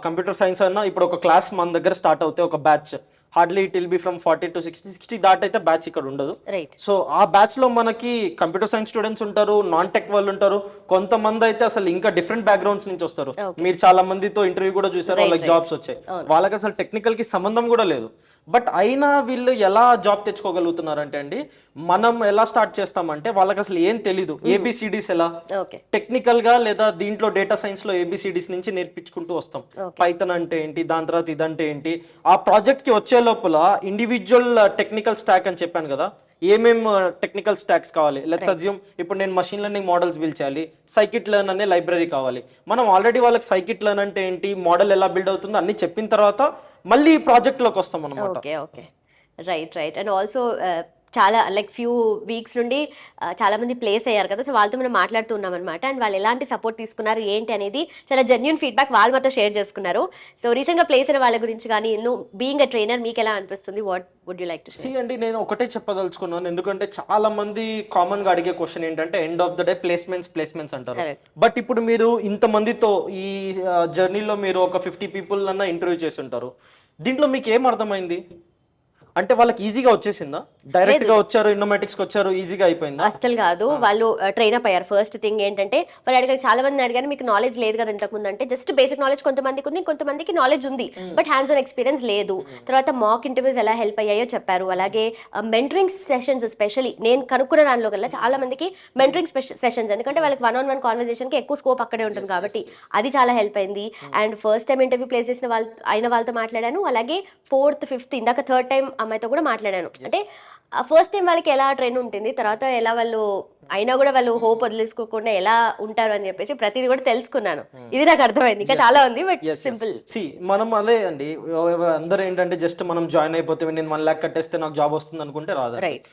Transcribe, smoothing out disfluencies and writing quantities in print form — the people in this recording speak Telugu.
కంప్యూటర్ సైన్స్ అన్న ఇప్పుడు ఒక క్లాస్ మన దగ్గర స్టార్ట్ అవుతే ఒక batch hardly it will be from 40 to 60 that అయితే బ్యాచ్ ఇక్కడ ఉండదు. రైట్. సో ఆ బ్యాచ్ లో మనకి కంప్యూటర్ సైన్స్ స్టూడెంట్స్ ఉంటారు, నాన్ టెక్ వాళ్ళు ఉంటారు, కొంతమంది అయితే అసలు ఇంకా డిఫరెంట్ బ్యాక్గ్రౌండ్స్ నుంచి వస్తారు. Okay. మీరు చాలా మందితో ఇంటర్వ్యూ కూడా చూసారు, Right, వాళ్ళకి right. జాబ్స్ వచ్చాయి. అవును. వాళ్ళకి అసలు టెక్నికల్ కి సంబంధం కూడా లేదు. బట్ అయినా వీళ్ళు ఎలా జాబ్ తెచ్చుకోగలుగుతున్నారంటే అండి, మనం ఎలా స్టార్ట్ చేస్తామంటే వాళ్ళకి అసలు ఏం తెలీదు. ఏబిసిడీస్ ఎలా ఓకే. టెక్నికల్ గా లేదా దీంట్లో డేటా సైన్స్ లో ఏబిసిడీస్ నుంచి నేర్పించుకుంటూ వస్తాం. Okay. పైథాన్ అంటే ఏంటి, దాని తర్వాత ఇదంటే ఏంటి, ఆ ప్రాజెక్ట్ కి వచ్చే లోపల ఇండివిజువల్ టెక్నికల్ స్టాక్ అని చెప్పాను కదా, ఏమేం టెక్నికల్ స్టాక్స్ కావాలి. లెట్స్ అజ్యూమ్ ఇప్పుడు నేను మషిన్ లెర్నింగ్ మోడల్స్ బిల్డ్ చేయాలి, సైకిట్ లెర్న్ అనే లైబ్రరీ కావాలి. మనం ఆల్రెడీ వాళ్ళకి సైకిట్ లెర్న్ అంటే ఏంటి, మోడల్ ఎలా బిల్డ్ అవుతుందో అన్ని చెప్పిన తర్వాత మళ్ళీ ఈ ప్రాజెక్ట్ లోకి వస్తాం అనమాట. Okay. Okay. Right. And also చాలా లైక్ ఫ్యూ వీక్స్ నుండి చాలా మంది ప్లేస్ అయ్యారు కదా, సో వాళ్ళతో మనం మాట్లాడుతూ ఉన్నాం అనమాట. అండ్ వాళ్ళు ఎలాంటి సపోర్ట్ తీసుకున్నారు ఏంటి అనేది చాలా జెన్యూన్ ఫీడ్బ్యాక్ వాళ్ళు మాతో షేర్ చేసుకున్నారు. సో రీసెంట్గా ప్లేస్ అయిన వాళ్ళ గురించి కానీ, బీయింగ్ అ ట్రైనర్ మీకు ఎలా అనిపిస్తుంది, what would you like to say? అండి నేను ఒకటే చెప్పదలుచుకున్నాను, ఎందుకంటే చాలా మంది కామన్ గా అడిగే క్వశ్చన్ ఏంటంటే end of the day placements అంటారు. Correct. బట్ ఇప్పుడు మీరు ఇంతమందితో ఈ జర్నీలో మీరు ఒక 50 పీపుల్ అన్న ఇంటర్వ్యూ చేసి ఉంటారు. దీంట్లో మీకు ఏం అర్థమైంది అంటే వాళ్ళకి ఈజీగా వచ్చేసిందా, డైరెక్ట్ గా వచ్చారు ఇన్నోమేటిక్స్ కి వచ్చారు ఈజీగా అయిపోయిందా? అస్సలు కాదు. వాళ్ళు ట్రైన్ అప్ అయ్యారు. ఫస్ట్ థింగ్ ఏంటంటే వాళ్ళు అడిగారు, చాలా మంది అడిగారు మీకు నాలెడ్జ్ లేదు కదా ఇంతకుముందు అంటే, జస్ట్ బేసిక్ నాలెడ్జ్ కొంతమందికి ఉంది, కొంతమందికి నాలెడ్జ్ ఉంది బట్ హ్యాండ్స్ ఆన్ ఎక్స్పీరియన్స్ లేదు. తర్వాత మాక్ ఇంటర్వ్యూస్ ఎలా హెల్ప్ అయ్యాయో చెప్పారు. అలాగే మెంటరింగ్ సెషన్స్, ఎస్పెషల్లీ నేను కనుక్కున్న దానిలో కల్లా చాలా మందికి మెంటరింగ్ సెషన్స్, ఎందుకంటే వాళ్ళకి 1-on-1 కాన్వర్సేషన్ కి ఎక్కువ స్కోప్ అక్కడే ఉంటుంది కాబట్టి అది చాలా హెల్ప్ అయింది. And first time interview place చేసిన వాళ్ళతో మాట్లాడాను. అలాగే 4th, 5th ఇందాక 3rd టైం అమ్మాయితో కూడా మాట్లాడాను. అంటే ఫస్ట్ టైం వాళ్ళకి ఎలా ట్రైన్ ఉంటుంది, తర్వాత ఎలా వాళ్ళు అయినా కూడా వాళ్ళు హోప్ వదిలేసుకోకుండా ఎలా ఉంటారు అని చెప్పేసి ప్రతిదీ కూడా తెలుసుకున్నాను. ఇది నాకు అర్థమైంది. ఇంకా చాలా ఉంది బట్ సింపుల్. మనం అదే అండి, అందరూ ఏంటంటే జస్ట్ మనం జాయిన్ అయిపోతే నేను 1 lakh కట్టేస్తే నాకు జాబ్ వస్తుంది అనుకుంటే రాదు. రైట్.